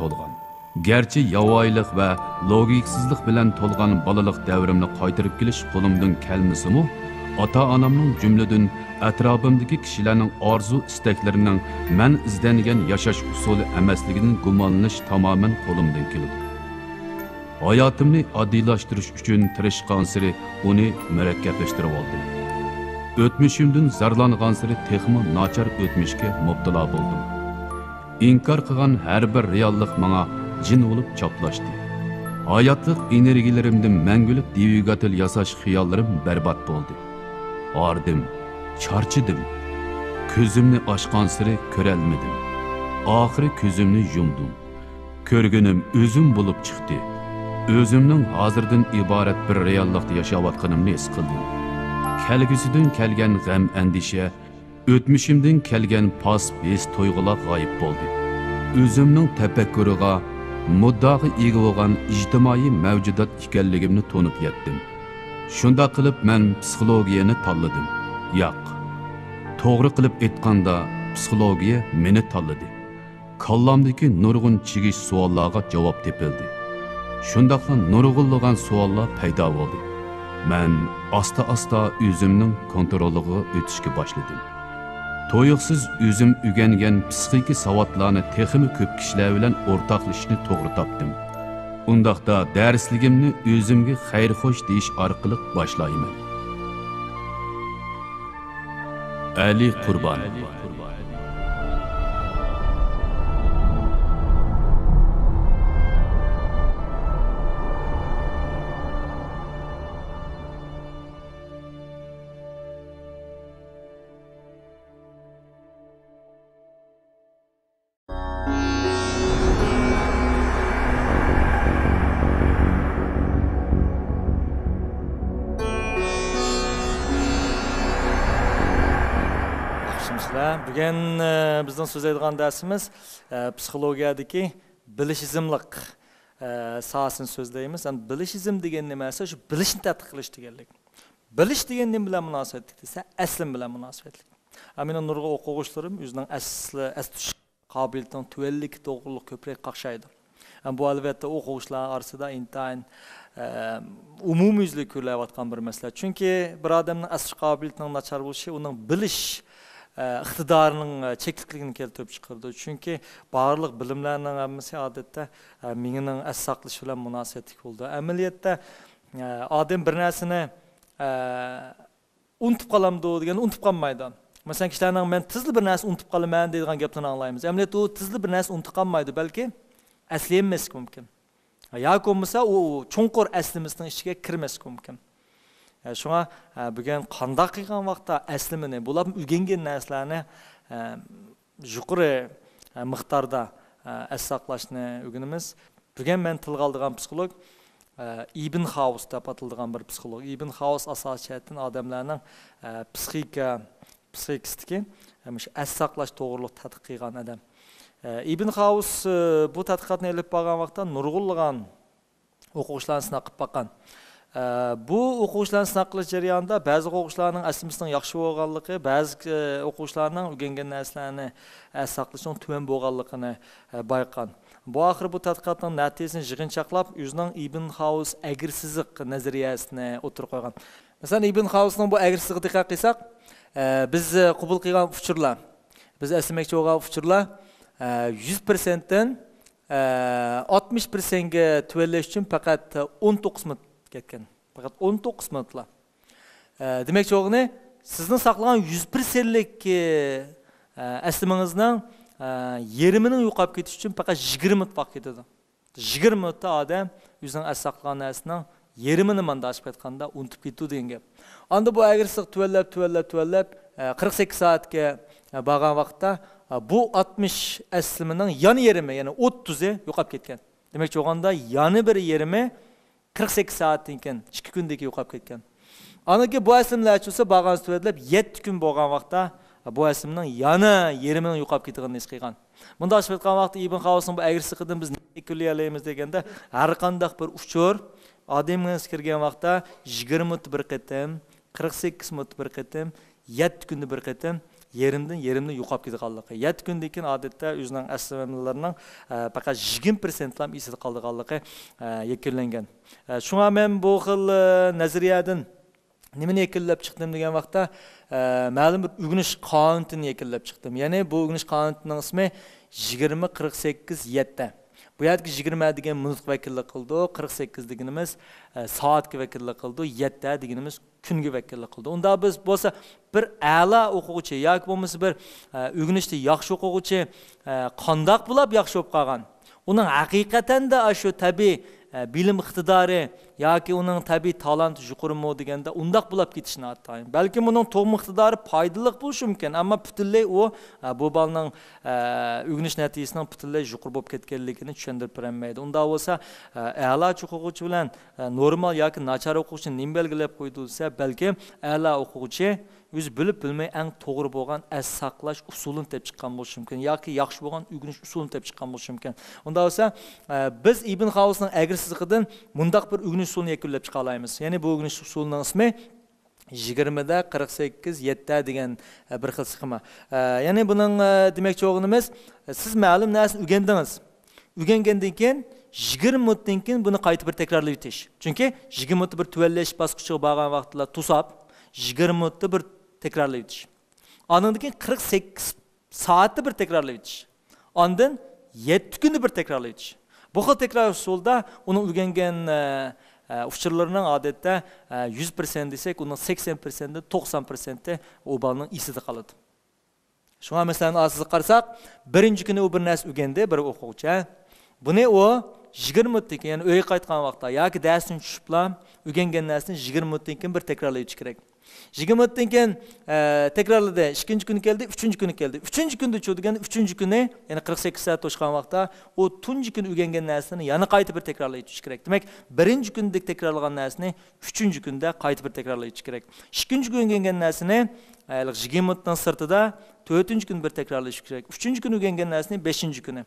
to'lgan. Gerçi yavoylik va logiksizlik bilan to'lgan balalik davrimni qaytarib kelish qo'limdan kelmasa-mu, ota-onamning jumladan atrofimdagi kishilarning orzu istaklarining men izlangan yashash usuli emasligidan gumonlanish tamoman qo'limdan keldi. Hayotimni oddiylashtirish uchun tirishgan sari uni murakkablashtirib oldim. O'tmishimdan zarlangan sari texmi nachar o'tmishga mubtalo bo'ldim. İnkar qilgan har bir reallik menga jin bo'lib choplashdi. Hayotlik energiyalarimdan mangulik dvigatel yasash xiyollarim barbod bo'ldi. Ardim, charchidim. Ko'zimni ochgan sari ko'rolmadim. Oxiri ko'zimni yumdim. Ko'rganim o'zim bo'lib chiqdi. O'zimning hozirdan iborat bir reallikda yashayotganimni his qildim. Kelgusidan kelgan g'am andisha, o'tmishimdan kelgan pas bes to'yg'ular g'oyib bo'ldi. O'zimning tafakkuriga muddaga ega bo'lgan ijtimoiy mavjudot ekanligimni to'nib yetdim. Shunda qilib men psixologiyani tanladim. Yo'q. To'g'ri qilib aytganda psixologiya meni tanladi. Kallamdagi nurg'un chigish savollarga javob topildi. Shundaqla nurg'unlagan savollar paydo bo'ldi. Men asta-asta o'zimning kontroliga o'tishga boshladim. To'yiqsiz o'zim o'rgangan psixiki savodlarni texmi ko'p kishilar bilan o'rtoqlashishni to'g'ri topdim. Undaqda darsligimni o'zimga xayrxo'sh deyish orqali boshlayman. Ali Qurbon. Bugün bizden söz edilen dersimiz psikologiyadaki bilişizmlik sahasını sözleyimiz. Yani bilişizm degen nemesi şu bilişni tadqiq qilish deganlik. Bilish degan nim bilan munosabatlik desa, aslim bilan munosabatlik. Mening nurg'a o'quvchilarim o'zining asli qobiliyatining tuvallik to'g'riliq ko'proq qaqshaydi. Bu albatta o'quvchilar orasida intayin umumyuzli ko'rilayotgan bir masala. Chunki bir odamning asli qobiliyatining nachar bo'lishi uning bilish iqtidorning cheklikligini keltirib chiqardi. Chunki barliq bilimlarning hammasi odatda mingning as saqlash bilan munosabatli bo'ldi. Amaliyotda odam bir narsani unutib qolamdi degan unutib qolmaydi. Masalan, kishilarning men tizli bir narsa unutib qolaman deydigan gaplarni anglaymiz. Amaliyotda u tizli bir narsa unutib qolmaydi, balki asli emas mumkin. Yoki bo'lmasa u chunqur aslimizning ichiga kirmas mumkin. Şuna bugün qanday qilgan vaqtda aslimini, bular o'rgangan narsalarni yuqori miqdorda as saqlashni o'rganamiz. Bugün men tilga oladigan psixolog Ibn Xavs deb ataladigan bir psixolog. Ibn Xavs asosiyatdan odamlarning psixikistiki, as saqlash to'g'riliq tadqiq qilgan odam. Ibn Xavs bu tadqiqotni olib borgan vaqtda nurg'unlagan o'quvchilarni sinab boqqan. Bu o'quvchilarni sinab qilish jarayonida ba'zi o'quvchilarning aslimizning yaxshi bo'lganligi, ba'zi o'quvchilarning o'rgangan narsalarni saqlashning tuvan bo'lganligini bayqagan. Bu axir bu tadqiqotning natijasini yig'inchoqlab o'zining Ibn Xavs agirsizlik nazariyasini o'tirib qo'ygan. Masalan, Ibn Xavsning bu agirsizlikka diqqat qilsak, biz qabul qilgan uchurlar, biz eslamoqchi bo'lgan uchurlar 100%dan 60%ga tuvallash uchun faqat 19 minut ketken. Fakat 19 minutla. Demek ki oğlum sizin saklanan 100%'lik esliminizden 20'nin yuqab ketiş için fakat 20 minut vaqt ketadi. 20 minutda adam yüzden es saklanan eslimin 20'ni manda açıp etqanda unutup ketdi degan gap. Anda bu agirsiq tuvallab 48 saatga borgan vaqtda bu 60 esliminin yani yerimi, yani 30'i yuqab ketgan. Demek ki oğlanda yani bir yerimi 48 saatdan keyin 2 kundagi yo'qolib ketgan. Anaki bu aslimlar bo'lsa bag'an tuvatlab 7 kun bo'lgan vaqtda bu aslimning yana yerimining yo'qolib ketganini his qilgan. Bunda ochib aytgan vaqtda Ibn Xavsning bu agirsiqidan biz nima ko'rayapmiz deganda har qanday bir uchur odamga kirgan vaqtda 20 minut bir qatim, 48 minut bir qatim, 7 kunda bir qatim yerimden yo'qolib ketganligi. 7 kundan keyin odatda o'zining aslamlarning faqat 20% lam esida qolganligi yakunlangan. Shunga men bu xil nazariyadan nimani yakınlab chiqdim degan vaqtda ma'lum bir o'g'inish qonunini yakınlab chiqdim. Ya'ni bu o'g'inish qonunining ismi 2048-7. Bu yerdagi 20 degan minutga vakillik qildi, 48 deganimiz soatga vakillik qildi, 7 deganimiz kunga vakillik qildi. Unda biz bo'lsa bir a'lo o'quvchi yoki bo'lmasa bir o'g'inishda yaxshi o'quvchi qandoq bo'lib yaxshi o'qib qolgan. Uning haqiqatan da shu tabiiy bilim iqtidori yoki uning tabiiy talanti yuqorimi deganda undaq bo'lib ketishini aytayım. Balki uning to'g'ri iqtidori foydali bo'lishi mumkin, ammo butunlay u bu bolaning o'g'inish natijasining butunlay yuqori bo'lib ketganligini tushuntirib bermaydi. Unda bo'lsa a'lo o'quvchi bilan normal yoki nachar o'quvchi nima belgilab qo'ydi desa, balki a'lo o'quvchi o'z bilib bilmay eng to'g'ri bo'lgan as saqlash usulini topib chiqqan bo'lishi mumkin yoki yaxshi bo'lgan o'g'inish usulini topib chiqqan bo'lishi mumkin. Unda bo'lsa biz Ibn Xavsning agirsizligidan mundaq bir o'g'inish usulini yakunlab chiqa olamiz. Ya'ni bu o'g'inish usulining ismi 20 da 48 7 degan bir xil sxema. Ya'ni buning demakchi o'g'inimiz siz ma'lum narsani o'rgandingiz. O'rgangandan keyin 20 minutdan keyin buni qayta bir takrorlab o'tish. Chunki 20 minut bir tuvallash bosqichiga borgan vaqtlar tusab 20 minutda bir tekrarlayıp ötiş. Ondan keyin 48 saatda bir tekrarlayıp ötiş. Ondan 7 günde bir tekrarlayıp ötiş. Bu xil tekrar usulda onun o'rgangan uçurlarının odatda 100% desek, onun 80%, 90% o balının esida qoladi. Shunga masalan asosiy qarasak, birinchi kuni u bir narsa o'rgandi, bir o'quvchi. Buni o 20 minutdan keyin, ya'ni uyga qaytgan vaqtda yoki darsdan tushibla o'rgangan narsani 20 minutdan keyin bir takrorlash kerak. 20 minutdan keyin takrorladi, ikkinchi kuni keldi, uchinchi kuni keldi. Uchinchi kunda cho'dgan, uchinchi kuni, ya'ni 48 soat to'shgan vaqtda u tunji kuni o'rgangan narsani yana qayta bir takrorlash kerak. Demak, birinchi kunda takrorlagan narsani uchinchi kunda qayta bir takrorlash kerak. Ikkinchi kun o'rgangan narsani 20 minutdan sirtida 4-chi kun bir takrorlash kerak. 3-chi kun o'rgangan narsani 5-chi kuni.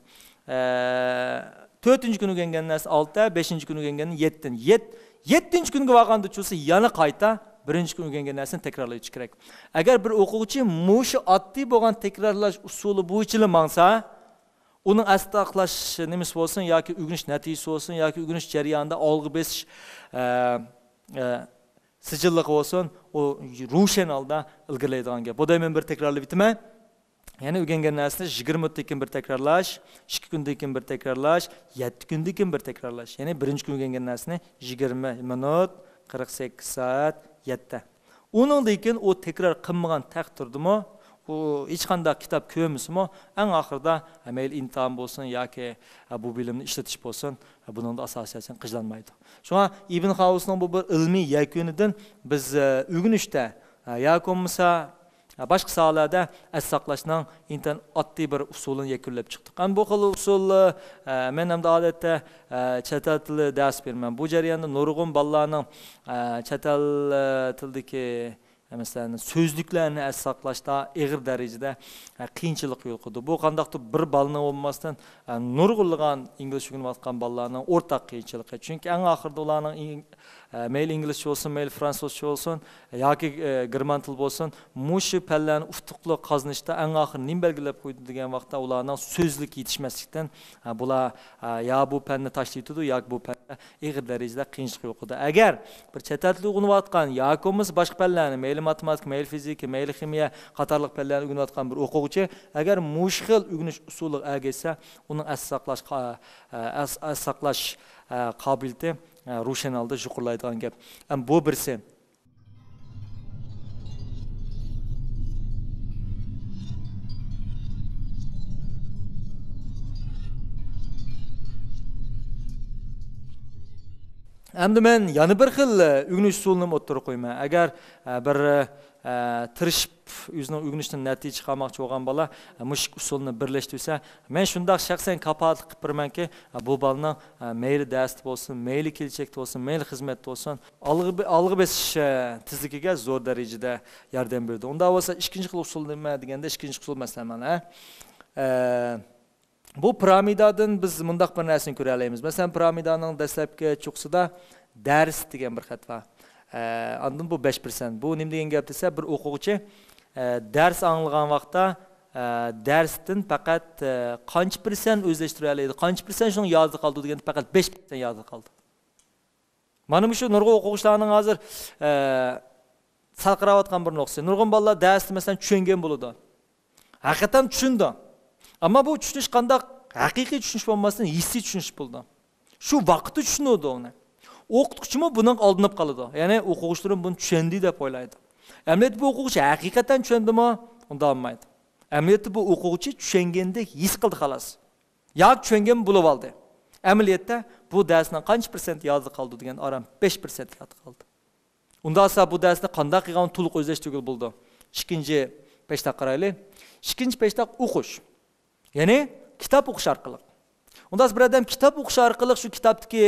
4-chi kun o'rgangan narsa 6, 5-chi kun o'rgangan 7. 7-chi kunga borganda cho'sa yana qayta birinchi kun o'rgangan narsani takrorlash kerak. Agar bir o'quvchi mushu oddiy bo'lgan takrorlash usuli bo'yicha mangsa, uning asliqlash nimasi bo'lsin yoki o'rganish natijasi bo'lsin yoki o'rganish jarayonida olg'i besish sijilliq bo'lsin, u ro'shan holda ilgarilaydigan gap. Bu da men bir takrorlab o'taman. Ya'ni o'rgangan narsani 20 minutdan keyin bir takrorlash, 2 kundan keyin bir takrorlash, 7 kundan keyin bir takrorlash. Ya'ni birinchi kun o'rgangan narsani 20 minut, 48 soat, 7. Uningdan keyin u takror qilmagan taqdirdimi, u hech qanday kitob ko'rmasimi, eng oxirida mayli imtihon bo'lsin yoki bu bilimni ishlatish bo'lsin, buning asosan qijlanmaydi. Shunga Ibn Xavsning bu bir ilmiy yakunidan biz o'rganishda yoki bo'lmasa boshqa sohalarda as saqlashning intan oddiy bir usulini yakunlab chiqdik. Bu xil usul men ham odatda chet el tili dars berman. Bu jarayonda nurg'un bolalarning chet el tildagi masalan so'zliklarni as saqlashda og'ir darajada qiyinchilik yo'qdi. Bu qandaqdir bir balni bo'lmasdan nurg'unlagan ingliz o'rganayotgan bolalarning o'rtaq qiyinchiligi. Chunki eng oxirida ularning mayli inglizcha bo'lsin, mayli fransuzcha bo'lsin yoki german til bo'lsin, mushu pallarni utuqli qazinishda eng oxir nima belgilab qo'ydi degan vaqtda ularning so'zlik yetishmaslikdan bular ya bu fanni tashlaydi yoki bu fanda og'ir darajada qiyinchilik yo'qdi. Agar bir chet el tili o'rganayotgan yoki bo'lmasa boshqa fanlarni, mayli matematika, mayli fizika, mayli ximiya qatorliq fanlarni o'rganayotgan bir o'quvchi agar mushkil o'rganish usuliga agesa, uning as saqlash qobiliyati ro'shan holda yuqorilaydigan gap. Bu birsi. Endi men yana bir xil o'rganish usulini o'tirib qo'yman. Agar bir tirishib o'zining o'rganishdan natija chiqarmoqchi bo'lgan bola mushk usulni birlashtirsa, men shunday shaxsan kapolatlik qilib beramanki, bu bolaning mayli dars bo'lsin, mayli kelajakda bo'lsin, mayli xizmatda bo'lsin, olg'i besish tezligiga zo'r darajada yordam berdi. Unda bo'lsa ikkinchi xil usul nima deganda, ikkinchi usul masalan mana bu piramidadan biz mundaq bir narsani ko'ra olamiz. Masalan, piramidaning dastlabki cho'qsida dars degan bir xat bor. Ondan bu 5%. Bu nima degan gap desa, bir o'quvchi dars anglagan vaqtda darsdan faqat qancha % o'zlashtira oladi, qancha % shuni yozib qoldi degan faqat 5% yozib qoldi. Mana shu nurg'un o'quvchilarning hozir salqirayotgan bir nuqtasi. Nurg'un bolalar darsni masalan tushungan bo'ladi. Haqiqatan tushundi. Ammo bu tushunish qanday haqiqiy tushunish bo'lmasdan hissiy tushunish bo'ldi. Shu vaqtda tushunadi uni. O'qituvchimi buning oldinib qoladi. Ya'ni o'quvchilarim buni tushundi deb o'ylaydi. Ammo bu o'quvchi haqiqatan tushundimi? Unda olmaydi. Amaliyotda bu o'quvchi tushungandek his qildi xolos. Yo'q tushungan bo'lib oldi. Amaliyotda bu darsning qancha % yozib qoldi degan oram 5% yozib qoldi. Unda esa bu darsni qanday qilgan to'liq o'zlashtirib bo'ldi. Ikkinchi peshta qaraylik. Ikkinchi peshta o'qish. Ya'ni kitob o'qish orqali. Unda bir odam kitob o'qish orqali shu kitobdagi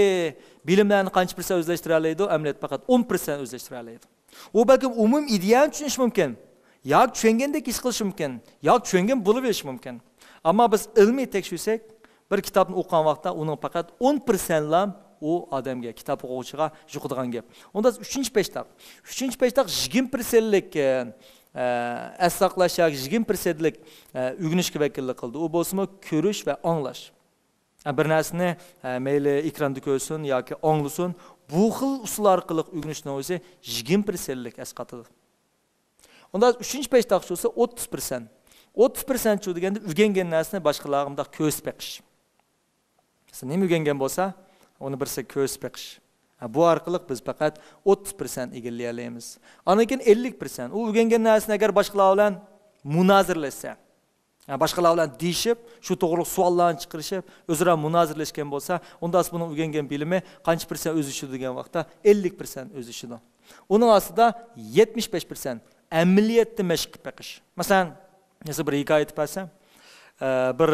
bilimlarni qancha % o'zlashtira oladi? Amaliyot faqat 10% o'zlashtira oladi. U balkim umum ideyani tushunish mumkin. Yo'q tushungandek his qilish mumkin, yo'q tushungan bo'lib olish mumkin. Ammo biz ilmiy tekshirsak, bir kitobni o'qigan vaqtda uning faqat 10% lam u odamga, kitob o'quvchiga yuqadigan gap. Unda 3-peshta. 3-peshta 20%lik asaqlash yoki 20%lik o'rganishga vakillik qildi. U bo'lsa ko'rish va anglash. Bir narsani mayli ekranda ko'rsin yoki anglasin, bu xil usul orqali o'rganishni o'zi 20%lik asqatadi. Unda 3-peshta bo'lsa 30%. 30% chu deganda o'rgangan narsani boshqalarga ko'z beqish. Siz nima o'rgangan bo'lsa, uni birsa ko'z beqish. Bu orqali biz faqat 30% egallay olamiz. Anakin 50%. U o'rgangan narsani agar boshqalar bilan munozirlashsa, boshqalar bilan deyishib, shu to'g'ri savollarni chiqarishib, o'zaro munozirlashgan bo'lsa, unda buni o'rgangan bilimi qancha % o'z ishida degan vaqtda 50% o'z ishida. Uning ostida 75% amaliyotda mashq qilib beqish. Masalan, bir hikoya aytib bersam, bir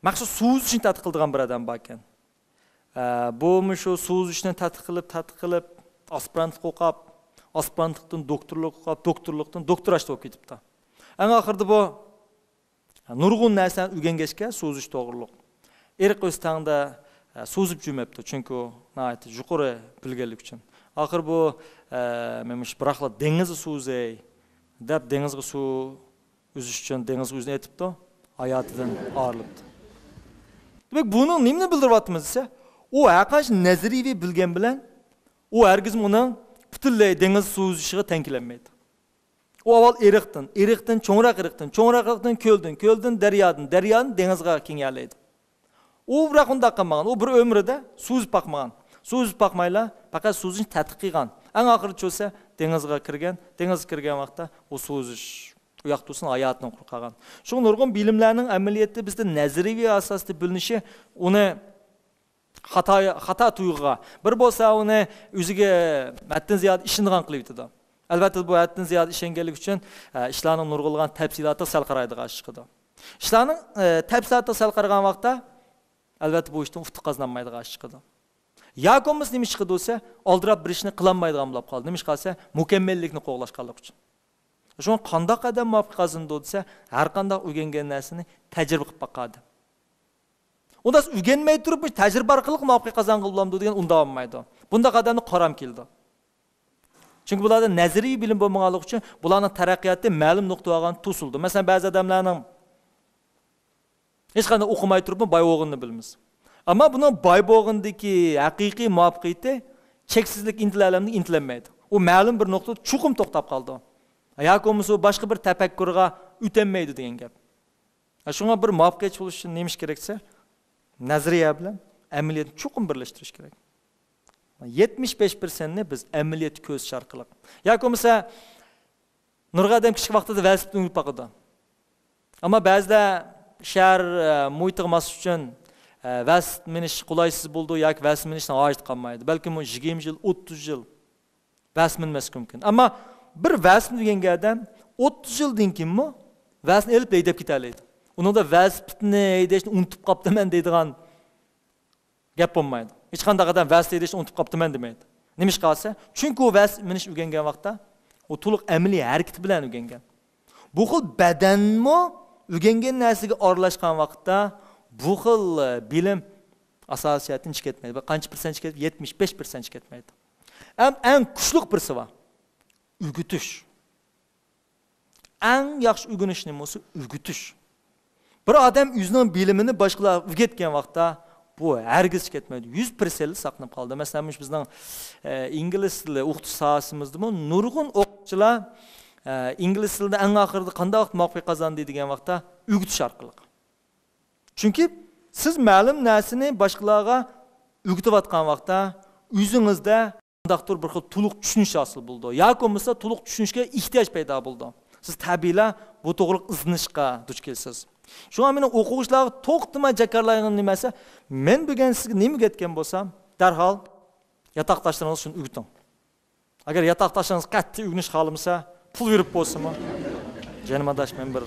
maxsus suv uchun tadqiq qilgan bir odam bor ekan. Bu shu suv uchun tadqiq qilib, aspirantlik o'qib, aspirantlikdan doktorlik o'qib, doktorlikdan doktorashta bo'lib ketibdi. Eng oxirida bu nurg'un narsani o'rgangachga suv uzish to'g'riliq. Eriq o'z tangda so'zib jumabdi, chunki nihoyatda yuqori bilganlik uchun. Oxir bu menimcha biroqlar dengizni suvzay deb dengizga suv uzish uchun dengizga o'zini aytibdi, hayotidan ayrilibdi. Demak, buni nimani bildiryapmiz desa, u haqiqiy nazariy bilgan bilan u hargiz uning butunlay dengiz suv uzishiga tenglanmaydi. U avval eriqdan cho'ngroq ko'ldan daryodan dengizga kengayadi. U biroq unda qilmagan, u bir umrida suzib boqmagan. Suzib boqmayla, faqat suzishni tadqiq qilgan. Eng oxiri cho'sa dengizga kirgan vaqtda u suzish u yoqda o'sin hayotini qurqagan. Shu nurg'un bilimlarning amaliyotda bizda nazariy asosda bilinishi uni xato tuyg'uga bir bo'lsa uni o'ziga haddan ziyod ishongan qilib yetadi. Albatta bu haddan ziyod ishonganlik uchun ishlarning nurg'ulgan tafsiloti sal qaraydigan chiqadi. Ishlarning tafsiloti sal qaragan vaqtda albatta bu ishdan ufq qozonmaydigan chiqadi. Yakomuz nima chiqdi bo'lsa, oldirab bir ishni qilolmaydigan bo'lib qoldi. Nima qilsa, mukammallikni qo'g'lashganlik uchun. Shuni qanday qadam muvaffaq qazindi desa, har qanday o'rgangan narsani tajriba qilib boqadi. Unda o'rganmay turib, tajriba orqali muvaffaq qazangan bo'lamdi degan unda olmaydi. Bunda qadamni qaram keldi. Chunki bularda nazariy bilim bo'lmaganligi uchun bularning taraqqiyoti ma'lum nuqtaga olgan to'sildi. Masalan, ba'zi odamlarning hech qanday o'qimay turib boy o'g'inni bilamiz. Ammo buning boy bo'g'indagi haqiqiy muvaffaqiyati cheksizlik intilalamni intilanmaydi. U ma'lum bir nuqtada chuqum to'xtab qoldi. Yoki u boshqa bir tafakkurga o'tolmaydi degan gap. Shunga bir muvaffaqiyat bo'lish uchun nima keraksa, nazariya bilan amaliyotni chuqum birlashtirish kerak. 75% ni biz amaliyot ko'z orqali. Yoki bo'lmasa nurg'adam kichik vaqtida velosipedni yurib boqadi. Ammo ba'zida shahar muhitiga mos uchun velosiped minish qulaysiz bo'ldi yoki velosiped minishdan ojiz qolmaydi. Balki 20 yil, 30 yil velosiped minmas mumkin. Ammo bir velosiped degan odam 30 yildan keyinmi velosipedni elib haydab keta oladi. Uningda velosipedni haydashni unutib qoptiman deydigan gap bo'lmaydi. Hech qanday odam velosiped haydashni unutib qoptiman demaydi. Nima ish qilsa? Chunki u velosiped minish o'rgangan vaqtda u to'liq amaliy harakat bilan o'rgangan. Bu xil badanmi o'rgangan narsaga aralashgan vaqtda bu xil bilim asosiyatini chiqarmaydi. Qancha % chiqaradi? 75% chiqarmaydi. Eng kuchli birsi bor. O'gitish. eng yaxshi o'rganish nima bo'lsa, o'rgatish. Bir odam o'zining bilimini boshqalarga o'rgatgan vaqtda bu hargiz ketmaydi. 100% saqlanib qoldi. Masalan, bizning ingliz tili o'qitish sohasimizdami nurg'un o'quvchilar ingliz tilida eng oxirida qanday muvaffaqiyat qozondi degan vaqtda o'rgatish orqali. Chunki siz ma'lum narsani boshqalarga o'rgatayotgan vaqtda o'zingizda qandaqdir bir xil to'liq tushunish hosil bo'ldi. yoki bo'lmasa to'liq tushunishga ehtiyoj paydo bo'ldi. Siz tabiiyla bu to'g'ri izlanishga duch kelsiz. Shunga meni o'quvchilarga to'xtamay jakarlaydigan nimasi, men bugun sizga nima o'rgatgan bo'lsam, darhol yotoqdoshlaringiz shuni o'rgating. Agar yotoqdoshlaringiz qattiq o'rganish xohlamasa, pul berib bo'lsinmi? Janimadash men bir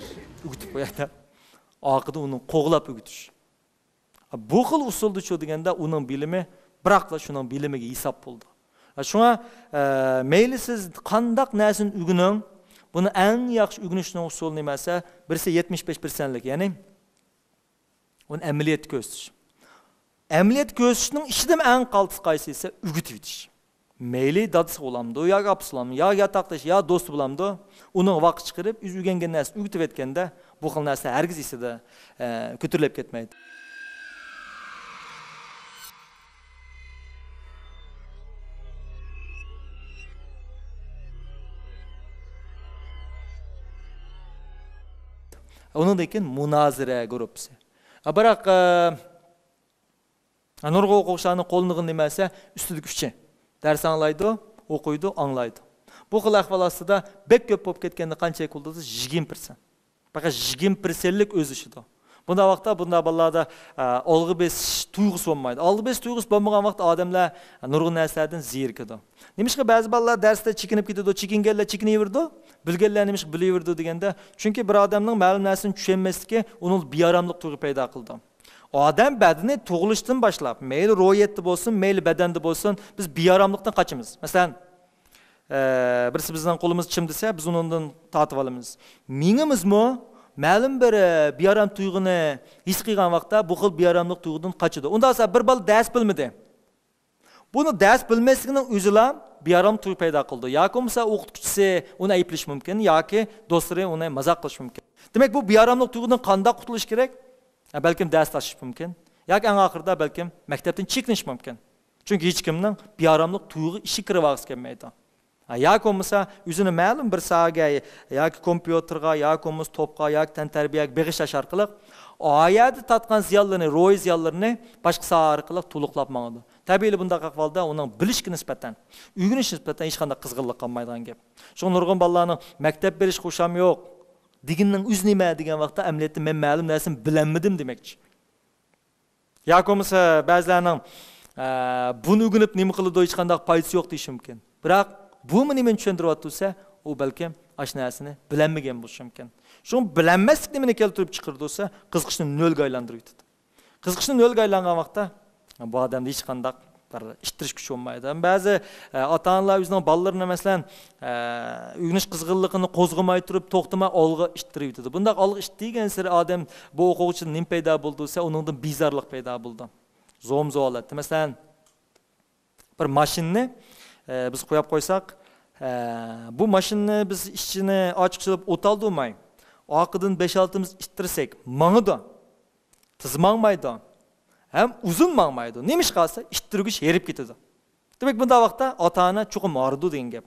o'rgatib qo'yadi. Oxirida uni qo'g'lab o'rgatish. Bu xil usulda shu deganda uning bilimi biroqla shuning bilimiga hisob bo'ldi. Shunga mayli siz qandaq narsani o'rganing, buni eng yaxshi o'rganishning usuli nimasi? Birisi 75%lik, ya'ni uni amaliyat ko'rsatish. Amaliyat ko'rsatishning ishidan eng qaltis qaysi esa o'rgatib o'tish. Mayli dadasi bo'lamdi, yoki opasi bo'lamdi, yoki yotoqdosh, yoki do'sti bo'lamdi, uning vaqt chiqarib, o'zi o'rgangan narsani o'rgatib etganda bu xil narsa hargiz esida ko'tarilib ketmaydi. Onundan keyin munozara gruppasi. Biroq nurg'un o'quvchilarning qo'liniga nimasi ustilik kuchi. Dars anglaydi, o'qiydi, anglaydi. Bu xil ahvol ostida bek ko'p bo'lib ketganda qancha bo'ldi? 20%. Faqat 20%lik o'z ishida. Bunda vaqtda bunda bolalarda olg'i besish tuyg'usi bo'lmaydi. Olg'i besish tuyg'usi bo'lmagan vaqtda odamlar nurg'un narsalardan zerikadi. Nimishqa ba'zi bolalar darsda chekinib ketadi, chekinganlar chekinaverdi, bilganlar nimishqa bilaverdi deganda, chunki bir odamning ma'lum narsani tushunmasligi uni bearamlik tuyg'u paydo qildi. Odam badani tug'ilishdan boshlab, mayli ro'yatda bo'lsin, mayli badanda bo'lsin, biz bearamlikdan qochamiz. Masalan, birisi bizning qo'limiz chim desa, biz undan tortib olamiz. Mingimizmi ma'lum bir bearam tuyg'uni his qilgan vaqtda bu xil bearamlik tuyg'udan qochadi. Unda esa bir bola dars bilmadi. Buni dars bilmasligining o'zila bearam tuyg'u paydo qildi. Yoki bo'lmasa o'qituvchisi uni ayblish mumkin, yoki do'stlari uni mazoq qilish mumkin. Demak, bu bearamlik tuyg'udan qanday qutulish kerak? Balkim dars tashish mumkin, yoki eng oxirida balkim maktabdan cheklanish mumkin. Chunki hech kimning bearamlik tuyg'u ishi kirib olg'isi kelmaydi. yoki bo'lmasa o'zini ma'lum bir sohaga yoki kompyuterga yoki bo'lmasa to'pqa yoki tantarbiyaga beg'ishlash orqali oyatda tatgan ziyonlarni, ro'y ziyonlarini boshqa soha orqali to'liqlab mangadi. Tabiiyki bunday ahvolda uning bilishga nisbatan, o'rganish nisbatan hech qanday qizg'inlik qolmaydigan gap. Shu nurg'un bolalarning maktab berish xusham yo'q. Deginning o'zi nima degan vaqtda amaliyotda men ma'lum narsani bilanmadim demakchi. Yoki bo'lmasa ba'zilarning buni o'rganib nima qiladi hech qanday foydasi yo'q deyish mumkin. Biroq bu meni tushuntiryapti, u balkim ash narsani bilanmagan bo'lishi mumkin. Shu bilanmaslik nimani keltirib chiqardi-sa, qiziqishni nolga aylantirib yetadi. Qiziqishni nolga aylangan vaqtda bu odamda hech qanday bir ishtirish kuchi bo'lmaydi. Ba'zi ota-onalar o'zining bolalarini masalan o'rganish qizg'inligini qo'zg'amay turib, to'xtamay olg'a ishtirib yetadi. Bunday olg'a ishtirgan sari odam bu o'quvchining nim paydo bo'ldi-sa, uningdan bizarlik paydo bo'ldi. Zo'mzo holatda. Masalan, bir mashinani biz qo'yib qo'ysak, bu mashinani biz ishchini ochiqchilab o'taldimay, oqidan 5-6 miz ishtirsak, mang'idi. Tizmangmaydi. Ham uzun mangmaydi. Nima ish qilsa, ishtirgich herib ketadi. Demak, bunda vaqtda ota-ona cho'qim ordu degan gap.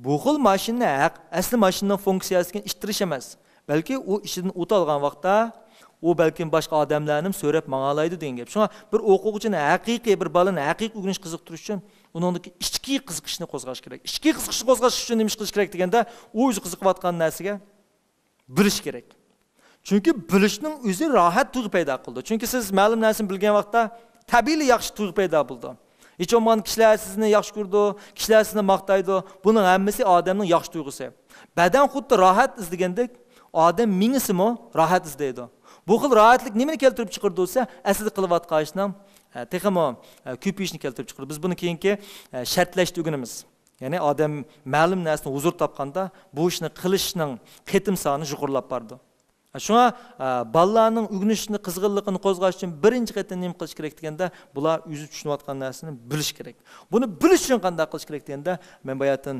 Bu xil mashina asli mashinaning funksiyasiga ishtirish emas. Balki u ishidan o'talgan vaqtda u balkim boshqa odamlarni so'rab mang'alaydi degan gap. Shunga bir o'quvchini haqiqiy bir bolani haqiqiy o'rganish qiziqtirish uchun uningdagi ichki qiziqishni qo'zg'ash kerak. Ichki qiziqishni qo'zg'ash uchun nima qilish kerak deganda, u o'zi qiziqayotgan narsaga bilish kerak. Chunki bilishning o'zi rohat tuyg'u paydo qildi. Chunki siz ma'lum narsani bilgan vaqtda tabiiy yaxshi tuyg'u paydo bo'ldi. Hech bo'lmaganda kishilar sizni yaxshi ko'rdi, kishilar sizni maqtaydi. Buning hammasi odamning yaxshi tuyg'usi. Badan xuddi rohat izlagandek, odam mingisimi rohat izlaydi. Bu xil rohatlik nimani keltirib chiqardi bo'lsa, aslida qilayotgan ishning texmo ko'payishni keltirib chiqardi. Biz buni keyingi shartlashni o'rganamiz. Ya'ni odam ma'lum narsani huzur topganda bu ishni qilishning qitim soni yuqorilab bordi. Şuna ballarning o'rganishini qizg'inligini qo'zg'ash uchun birinchi qator nima qilish kerak deganda, bular o'zi tushunayotgan narsani bilish kerak. Buni bilish uchun qanday qilish kerak deganda, men boyatin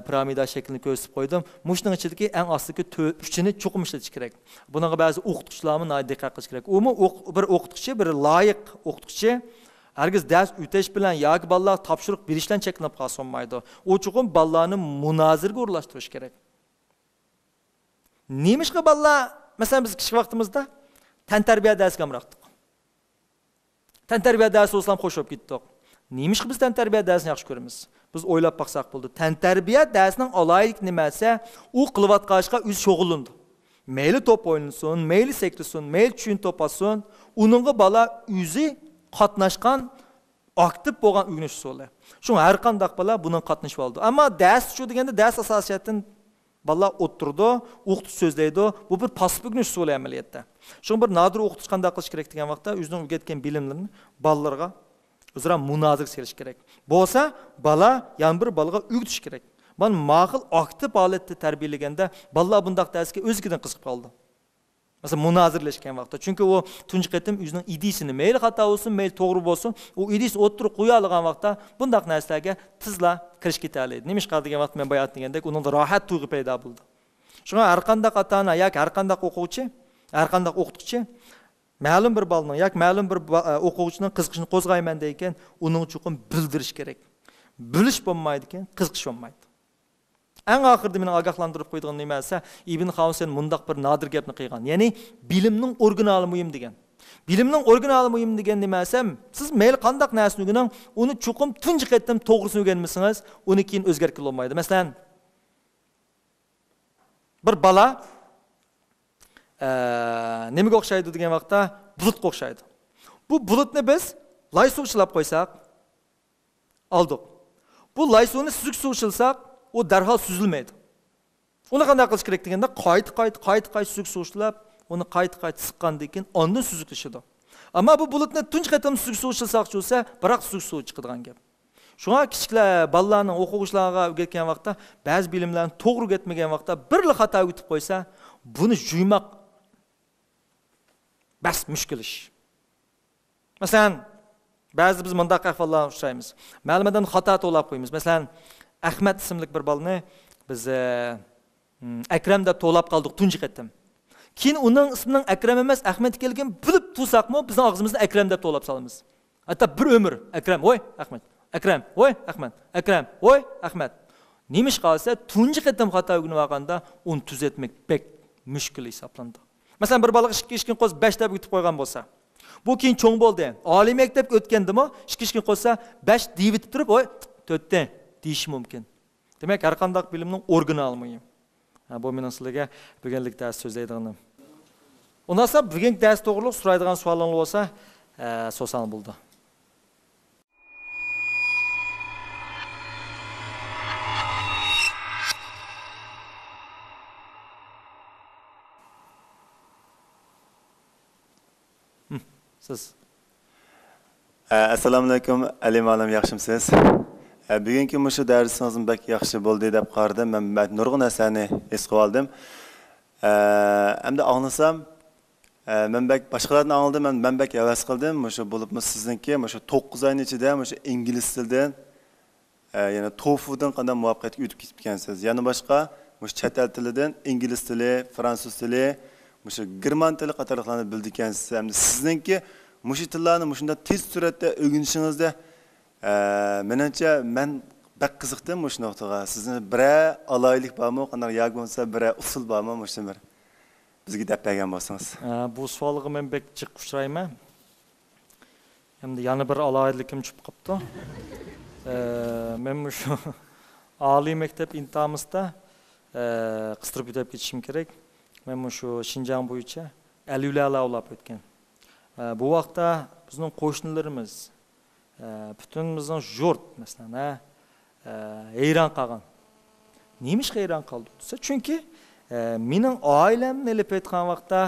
piramida shaklini ko'rsatib qo'ydim. Mushning ichidagi eng ostidagi 3ni cho'qim ishlatish kerak. Bunaqa ba'zi o'qituvchilarni diqqat qilish kerak. Umi bir o'qituvchi, bir loyiq o'qituvchi hargiz dars o'tish bilan yoki bolalar topshiriq berishdan cheklanib qolsa olmaydi. U chuqur bolalarni munozirga o'rlashtirish kerak. Nemishqa bolalar, masalan biz kichik vaqtimizda tantarbiya darsiga amraqdik. Tantarbiya darsi olsam xush bo'lib ketdik. Nemishqa biz tantarbiya darsini yaxshi ko'ramiz? Biz o'ylab baqsaq bo'ldi. Tantarbiya darsining alaylik nimasi, u qilayotganishqa o'zi shug'ullandi. Mayli top o'ynasin, mayli sektirsin, mayli tushun topasin, uningga bola o'zi qatnashgan aktiv bo'lgan o'rganish usuli. Shu har qanday bola bundan qatnashib oldi. Ammo dars shu deganda dars asosiyatdan bolalar o'tirdi, o'qituvchi so'zlaydi. Bu bir passiv o'rganish usuli amaliyotda. Shu bir nodir o'qituvchi qanday qilish kerak degan vaqtda o'zining o'rgatgan bilimlarini bolalarga o'zaro munozir selish kerak. Bo'lsa, bola yana bir bolaga o'rgatish kerak. Mana ma'qul aktiv holatda tarbiyalaganda bolalar bunday darsga o'zidan qiziqib qoldi. Mesela munazirleşken vaqtda. Çünkü o tunji qatim o'zining idisini mayli xato bo'lsin, mayli to'g'ri bo'lsin, u idis o'tirib qo'ya olgan vaqtda bundaq narsalarga tizla kirish ketadi. Nima ish qiladigan vaqt men boya aytgandek, uning rohat tuyg'u paydo bo'ldi. Shunga har qanday ota-ona yoki har qanday o'quvchi, har qanday o'qituvchi ma'lum bir bolaning yoki ma'lum bir o'quvchining qiziqishini qo'zg'ayman degan, uning uchun bildirish kerak. Bilish bo'lmaydi ekan, qiziqish bo'lmaydi. En ahırda meni agahlandırıp qo'ydigan nimasi Ibn Xavsen mundaq bir nadir gapni qilgan. Ya'ni bilimning originali muhim degan. Bilimning originali muhim degan nimasi, siz mayli qandaq narsani o'rganing, uni chuqum tunji qatim to'g'risini o'rganmasangiz, uni keyin o'zgartirib olmaydi. Masalan, bir bola nimaga o'xshaydi degan vaqtda bulutga o'xshaydi. Bu bulutni biz loy suv ishilab qo'ysak, oldik. Bu loy suvni suzuk suv ishilsak, o darhol süzülmeydi. Onu qanday qilish kerak deganda, qayt suzuk suv onu qayt siqqandan keyin ondan suzuklaşadi. Ammo bu bulutni tunji qatim suzuk suv ishilsaqchi bo'lsa, biroq suzuk suv chiqadigan gap. Shunga kichiklar bolalarning o'quvchilarga o'rgatgan vaqtda, ba'zi bilimlarni to'g'ri o'rgatmagan vaqtda bir xato o'tib qo'ysa, buni juymoq bas mushkul ish. Masalan, ba'zi biz mundaq ahvollarga uchraymiz. Ma'lumotdan xato to'lab qo'yamiz. Masalan, Ahmet isimli bir balını biz Ekrem'de to'lab qoldik tunji qatim. Keyin uning ismining Ekrem emas, Ahmet kelgan bilib tursaqmi, bizning og'zimizda Ekrem deb to'lab solamiz. Hatto bir umr Ekrem, voy Ahmet, Ekrem, voy Ahmet, Ekrem, voy Ahmet. Nima ish qilsa, tunji qatim xato o'rganib olganda uni tuzatmak bek mushkul hisoblandi. Masalan, bir bola ishkin qo'z 5 deb o'tib qo'ygan bo'lsa, bu keyin cho'ng bo'ldi. Oliy maktabga o'tgandimi, ishkin qo'zsa 5 deb o'tib turib, voy 4 deyish mumkin. Demak, har qanday bilimning original muhim. Bu mening sizlarga bugunlik dars so'zlaydiganim. Undan so'ng bugungi dars to'g'riliq so'raydigan savollaringiz bo'lsa, so'zsan bo'ldi. Siz. Assalomu alaykum, Ali ma'lum yaxshimisiz? Bugungi mushu darsingiz bak yaxshi bo'ldi deb qaradim. Men nurg'un narsani his qilib oldim. Endi anglasam, men bak boshqalardan angladim, men bak havas qildim. Mushu bo'libmi sizniki, mushu 9 oy ichida mushu ingliz tilidan, yana TOEFLdan qanday muvaffaqiyatga o'tib ketgansiz. Yana boshqa mushu chet el tilidan ingliz tili, fransuz tili, mushu german tili qatorliqlarni bildikansiz. Endi sizniki mushu tillarni mushunda tez suratda o'rganishingizda menimcha men bak qiziqdim mush nuqtaga. Sizni bir alaylik bormi, qanday yo'q bo'lsa bir usul bormi mushni bir bizga deb bergan bo'lsangiz. Bu savolga men bek jiq uchrayman. Endi yana bir alaylikim chiqib qopti. Men shu oliy maktab imtihonimizda qistirib o'tib ketishim kerak. Men shu Xinjiang bo'yicha alulalar olib o'tgan. Bu vaqtda bizning qo'shnilarimiz bütün bizning jurt mesela hayron qolgan. Nima ish hayron qoldi desa, chunki mening oilamni olib aytgan vaqtda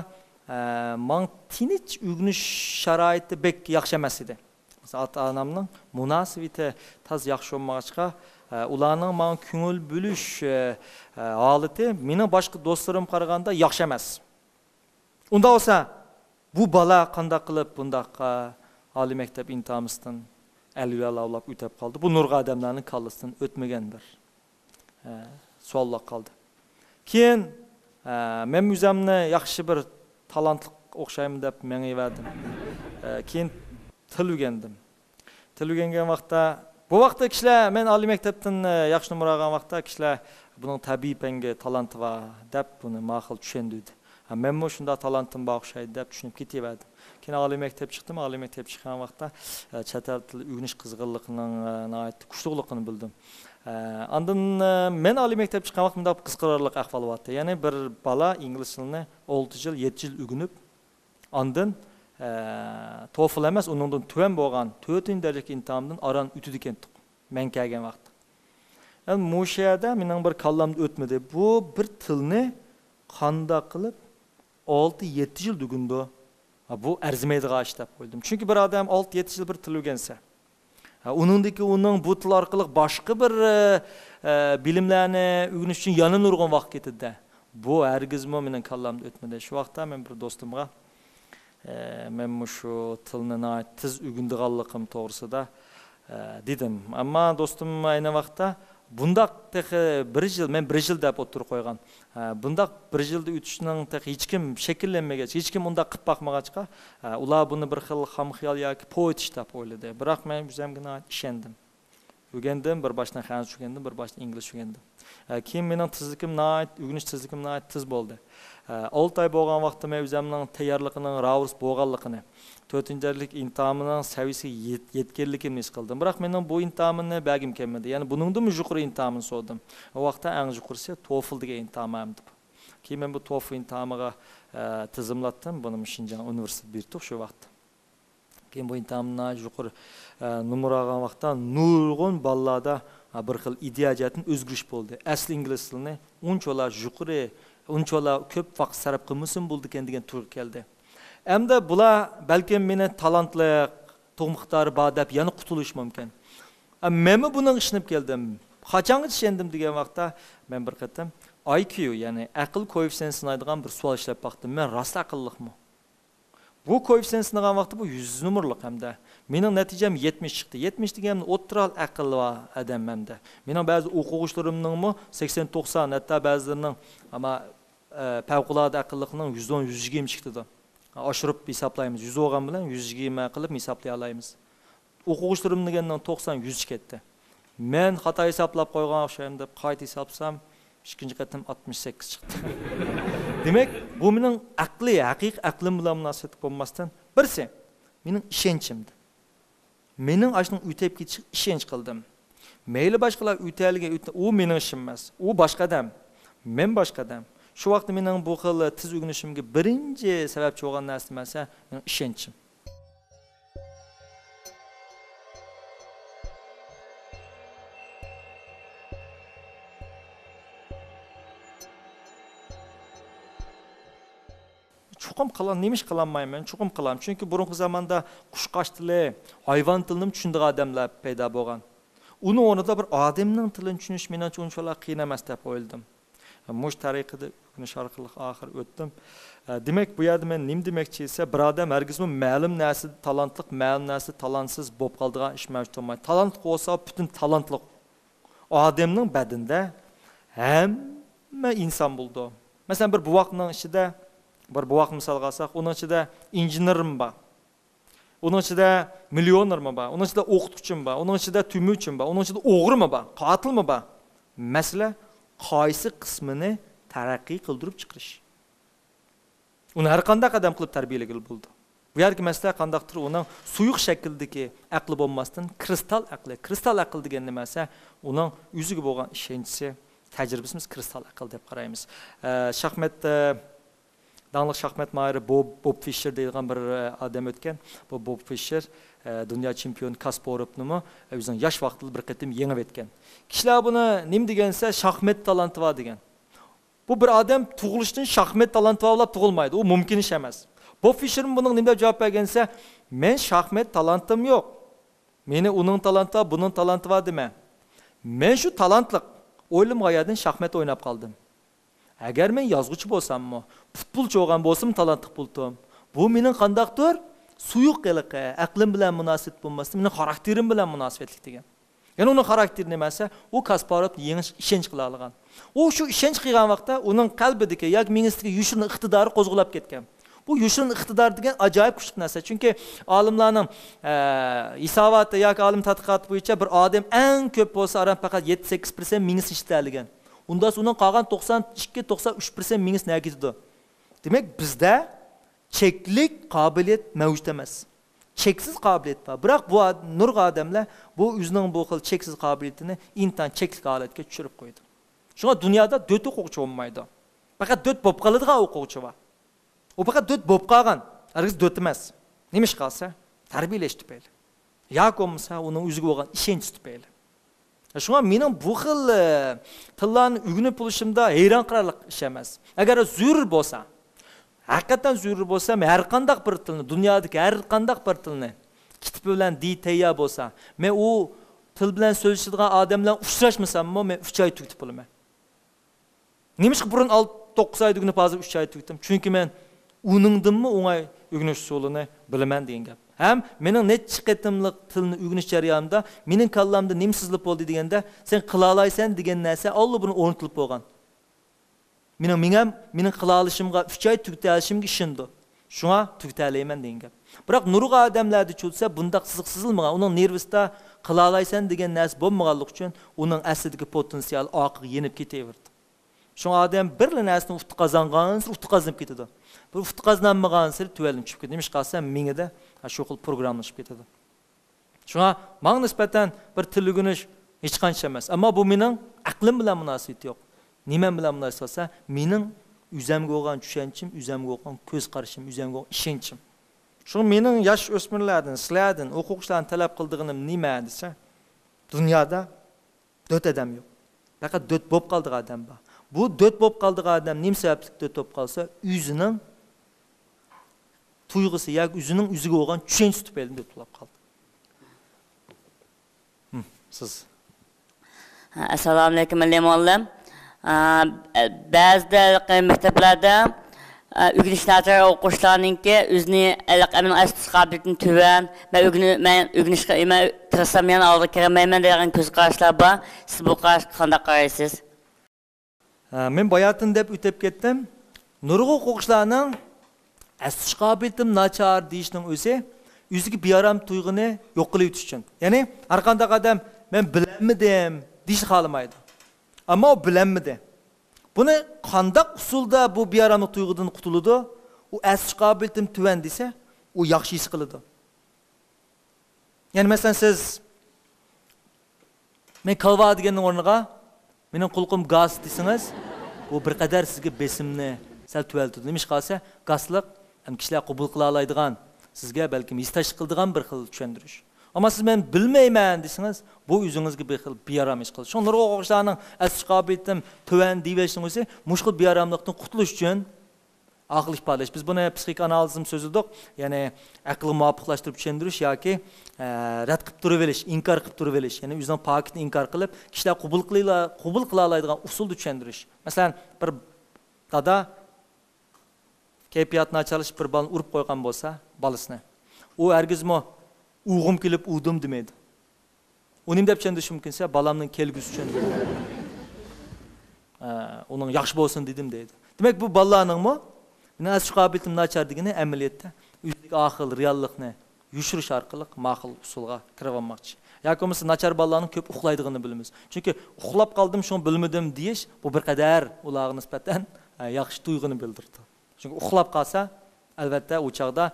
men tinch o'rganish sharoiti bek yaxshi emas edi. Mesela ota-onamning munosabati taz yaxshi bo'lmag'achqa, ularning men ko'ngil bo'lish holati mening boshqa do'stlarim qaraganda yaxshi emas. Unda olsa bu bala qanday qilib bundaqqa oliy maktab imtihonisidan alviyal avlab o'tib qoldi. Bu nurg'a odamlarning kallasidan o'tmagan bir savollar qoldi. Keyin men o'zimni yaxshi bir talantli o'xshayman deb mengiverdim. Keyin til o'rgandim. Til o'rgangan vaqtda bu vaqtda kishilar men oliy maktabdan yaxshi numar olgan vaqtda kishilar buning tabiiy panga talanti bor deb buni ma'qul tushundirdi. Men mo shunda talantim bor o'xshaydi deb tushunib ketaverdim. Keyin oliy maktab chiqdim. Oliy maktab chiqqan vaqtda chet el tili o'rganish qizg'inligining kuchliligini bildim. Ondan men oliy maktab chiqqan vaqt bunda qiziqarli ahvol bo'ldi. Ya'ni bir bola ingliz tilini 6 yil, 7 yil o'rganib, ondan TOEFL emas, uningdan tuvan bo'lgan 4-darajalik imtihondan aran o'tdi ekan. Men kelgan vaqt. Yani bu yerda mening bir kallamda o'tmadi. Bu bir tilni qanday qilib 6-7 yil o'rgandi. Bu arzimaydigan ish deb qo'ydim. Chunki bir odam 6-7 yil bir til o'rgansa, uning bu til orqali boshqa bir bilimlarni o'rganish uchun yana nurg'un vaqt ketadi. Bu hargizmi mening kallamda o'tmadi. Shu vaqtda men bir do'stimga men shu tilni tiz o'rganganligim to'g'risida dedim. Ammo do'stim ayni vaqtda bundaq bir yil, men 1 yil deb o'tirib qo'ygan. Bundaq 1 yilda o'tishning hech kim shakllanmagach, hech kim undaq qilib boqmagachqa, ular buni bir xil xomxiyol yoki poetish deb o'yladi. Biroq men o'zimga ishondim. O'rgandim, bir boshdan fransuz o'rgandim, bir boshdan ingliz o'rgandim. Keyin mening tezligim o'rganish tezligim tez bo'ldi. 6 oy bo'lgan vaqtda men o'zimning tayyorligining ravus bo'lganligini, 4-darajalik imtihonning saviyasiga yetganligimni his qildim. Biroq mening bu imtihonni bagim kelmadi. Ya'ni buningdan yuqori imtihonni so'radim. O vaqtda eng yuqorisi TOEFL degan imtihon edi. Keyin men bu TOEFL imtihoniga tizimlatdim. Buni Shinjang universiteti berdi shu vaqtda. Keyin bu imtihonni yuqori numar olgan vaqtda nurg'un bolalarda bir xil ideyajatin o'zgarish bo'ldi. Asli ingliz tilini unchalar yuqori, unchalar ko'p vaqt sarf qilmasin bo'ldi ekan degan to'g'ri keldi. Hamda bular balkim meni talantli, to'g'miqdori bor deb yana qutulish mumkin. Men buning ishinib keldim. Qachon ishondim degan vaqtda men bir qatam IQ, ya'ni aql koeffitsiyentini sinaydigan bir savol ishlab baqdim. Men rost aqlliqmi? Bu koeffitsiyent sinagan vaqtda bu 100 numurliq hamda. Mening natijam 70 chiqdi. 70 deganim o'ttiral aqlli odam hamda. Mening ba'zi o'quvchilarimning 80-90, hatto ba'zilarining ama favqulodda aqlliqning 110-120 chiqdi. Oshirib hisoblaymiz. 100 olgan bilan 120 qilib hisoblay olamiz. O'quvchilarimning 90-100 ketdi. Men xato hisoblab qo'ygan o'xshayim deb qayta hisoblasam, ikkinchi qatim 68 chiqdi. Demak, bu mening aqliy, haqiqiy aqlim bilan munosabat bo'lmasdan birsi mening ishonchimdi. Mening ashning o'tib ketish ishonch qildim. Mayli boshqalar o'taliga u mening ishim emas. U boshqa odam. Men boshqa odam. Shu vaqtda mening bu xil tiz o'rganishimga birinchi sababchi bo'lgan narsa emas, mening ishonchim. Chuqum qilan, nemish qilanmayman, chuqum qilam. Chunki burungi zamonda qushqash tili, hayvon tilini tushundigan odamlar paydo bo'lgan. Uni o'rnida bir odamning tilini tushunish menimcha unchalar qiyin emas deb o'yladim. Mush tariqada o'rganish orqali oxir o'tdim. Demak, bu yerda men nim demoqchi esa, bir odam hargizmi ma'lum narsa talantli, ma'lum narsa talantsiz bo'lib qoldigan ish mavjud bo'lmaydi. Talant bo'lsa, butun talantli odamning badinda hamma inson bo'ldi. Masalan, bir buvoqning ichida bir buvoq misol olsak, uning ichida injenermi bor. Uning ichida millionermi bor. Uning ichida o'qituvchimi bor. Uning ichida tumuchimi bor. Uning ichida o'g'rimi bor, qotilmi bor. Masala qaysi qismini taraqqiy qildirib chiqarish. Uni har qanday qadam qilib tarbiyalagan bo'ldi. Bu yerga masala qandaqdir uning suyuq shakldagi aqli bo'lmasdan kristal aqli. Kristal aql degan nima esa, uning o'ziga bo'lgan ishonchi, tajribasimiz kristal aql deb qaraymiz. Shaxmat Danlıq şahmat mahiri Bob Fischer deyilgan bir adam o'tgan. Bu Bob Fischer dunyo chempioni Kasparovni o'zining yosh vaqtida bir qatim yengib o'tgan. Kishilar buni nim degansa shaxmat talanti bor degan. Bu bir odam tug'ilishdan shaxmat talanti bor tug'ilmaydi. U mumkin ish emas. Bob Fischer buning nimda javob bergansa, men shaxmat talantim yo'q. Meni uning talanti, buning talanti bor dema. Men shu talantliq o'ylim g'oyadan shaxmat o'ynab qoldim. agar men yozuvchi bo'lsammi, futbolchi bo'lgan bo'lsam, talantli bo'ldim. Bu mening qandaqdir suyuq qiliqi, aqlim bilan munosabat bo'lmasdi, mening xarakterim bilan munosabatlik degan. Ya'ni uning xarakteri nimasi? U Kasparov yengil ishonch qila olgan. U shu ishonch qilgan vaqtda uning qalbidagi yoki mingisidagi yushin iqtidori qo'zg'alib ketgan. Bu yushin iqtidor degan ajoyib kuchli narsa. Chunki olimlarning hisoboti yoki olim tadqiqoti bo'yicha bir odam eng ko'p bo'lsa, aram faqat 7-8% mingis ishlatadigan. Unda uning qolgan 92-93% mingis nagizdi. Demak, bizda cheklik qobiliyat mavjud emas. Cheksiz qobiliyat bor. Biroq bu nurg'a odamlar bu o'zining bu xil cheksiz qobiliyatini intan chekli holatga tushirib qo'ydi. Shunga dunyoda 4 o'quvchi bo'lmaydi. Faqat 4 bo'lib qoladigan o'quvchi bor. U faqat 4 bo'lib qolgan, hargiz 4 emas. Nima ish qilsa? Tarbiyalash tufayli. Yoki bo'lmasa uning o'ziga bo'lgan ishonch tufayli. Shunga mening bu xil tillarni o'rganib bo'lishimda hayron qolarli ish emas. Agar zarur bo'lsa, haqiqatan zarur bo'lsa, men har qanday bir tilni, dunyodagi har qanday bir tilni kitib bilan tayyor bo'lsa, men u til bilan so'zlashadigan odamlar uchrashmasam, men 3 oy tutib bo'laman. Nima ish burun 9 oy tugunib hozir 3 oy tutdim. Chunki men uningdimmi o'ngay o'rganish usulini bilaman degan gap. Ham mening necha qitimliq tilni o'rganish jarayonida mening kallamda nima sezilib bo'ldi deganda, sen qila olaysan degan narsa Alloh buni o'rnatilib bo'lgan. Mening qila olishimga 3 oy tugtalishimga ishindi. Shunga tugtalayman degan gap. Biroq nurg'a odamlarda cho'lsa bundaq siziq-sizilmagan, uning nervisida qila olaysan degan narsa bo'lmaganligi uchun uning aslidagi potensial oqiga yenib ketaverdi. Shunga odam bir narsani ufti qozongan, ufti qozonib ketadi. Bu ufti qozonmagan sir tuvalib chiqib ketadi. Nima qilsa mingida shu xil programlashib ketadi. Shunga menga nisbatan bir til o'rganish hech qancha emas, ammo bu mening aqlim bilan munosabati yo'q. Nima bilan munosabat bo'lsa, mening o'zimga bo'lgan tushunchim, o'zimga bo'lgan ko'z qarashim, o'zimga bo'lgan ishonchim. Shu mening yosh o'smirlardan, sizlardan, o'quvchilardan talab qildig'im nima desa, dunyoda 4 odam yo'q. Faqat 4 bo'lib qoldigan odam bor. Bu 4 bo'lib qoldigan odam nima sababli 4 bo'lib qolsa, o'zining tuyg'usi yoki o'zining o'ziga bo'lgan tushunch tufayli deb bo'lib qoldi. Siz. Assalomu alaykum muallim. Ba'zida maktablarda o'rganishlar o'quvchilarningki o'zini aqlining asosiy qobiliyatini tuvan, men o'rganishga tirishsam yana oldiga kiramayman degan ko'z qarashlar bor. Siz bu qarashga qanday qaraysiz? Men boyatin deb o'tib ketdim. Nurg'a o'quvchilarning asosiy qobiliyatim nachar deyishning o'ziga bearam tuyg'uni yo'q qilib o'tish uchun. Ya'ni har qanday odam men bilanmadim deyish xohlamaydi. Ammo o bilanmadi. Buni qanday usulda bu bearamlik tuyg'udan qutuladi? U asosiy qobiliyatim tuvan desa, u yaxshi his qiladi. Ya'ni masalan siz men qalva deganning o'rniga mening qulqim gaz desangiz, bu bir qadar sizga besimni sal tuvaltadi. Nima ish qilsa, gazliq ham kishilar qabul qila oladigan, sizga balki istash qiladigan bir xil tushuntirish. Ama siz men bilmayman desangiz, bu o'zingizga bir xil bearam ish qiladi. Shunlar o'quvchilarning asosiy qobiliyatim tuvan deyishning o'zi mushkul bearamlikdan qutulish uchun aql ifodalash. Biz buni psixoanalizm so'zidik, ya'ni aqlni muvofiqlashtirib tushuntirish yoki rad qilib turaverish, inkor qilib turaverish, ya'ni o'zining pokitni inkor qilib, kishilar qabul qila oladigan usulni tushuntirish. Masalan, bir dada kayfiyatni nacharlashib bir balani urib qo'ygan bo'lsa, bolasini. U hargizmi uyg'um kelib udim demaydi. U nima deb tushuntirish mumkinsa, balamning kelgusi uchun uning yaxshi bo'lsin dedim deydi. Demak, bu balalarningmi mening asosiy qobiliyatim nachar degani amaliyotda o'zlik aql reallikni yushirish orqali ma'qul usulga kirib olmoqchi. Yoki bo'lmasa nachar balalarning ko'p uxlaydigini bilamiz. Chunki uxlab qoldim, shuni bilmadim deyish bu bir qadar ularga nisbatan yaxshi tuyg'uni bildirdi. Chunki uxlab qolsa, albatta u chaqda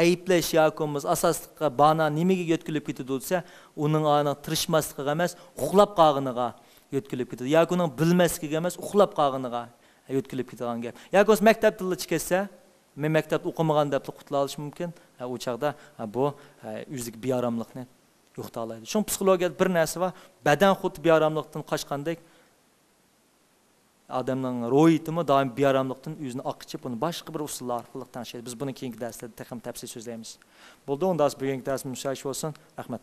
ayıplash yoki asosliqqa bana nimaga yetkilib ketadi desa, uning ana tirishmasligiga emas, uxlab qolganiga yetkilib ketadi. Yoki uning bilmasligiga emas, uxlab qolganiga yetkilib ketadigan gap. Yoki o'z maktab tilida chiqsa, men maktabda o'qimagan deb qutula olish mumkin. U chaqda bu o'ziga bearamlikni yo'qota oladi. Shu psixologiyada bir narsa bor, badan xuddi bearamlikdan qochgandek adamning ro'yitimi doim bearamlikdan o'zini oqichib, uni boshqa bir usullar orqali tanishadi. Biz buni keyingi darslarda tafsil so'zlaymiz. Bo'ldi, unda bugungi darsimiz shu bo'lsin. Rahmat.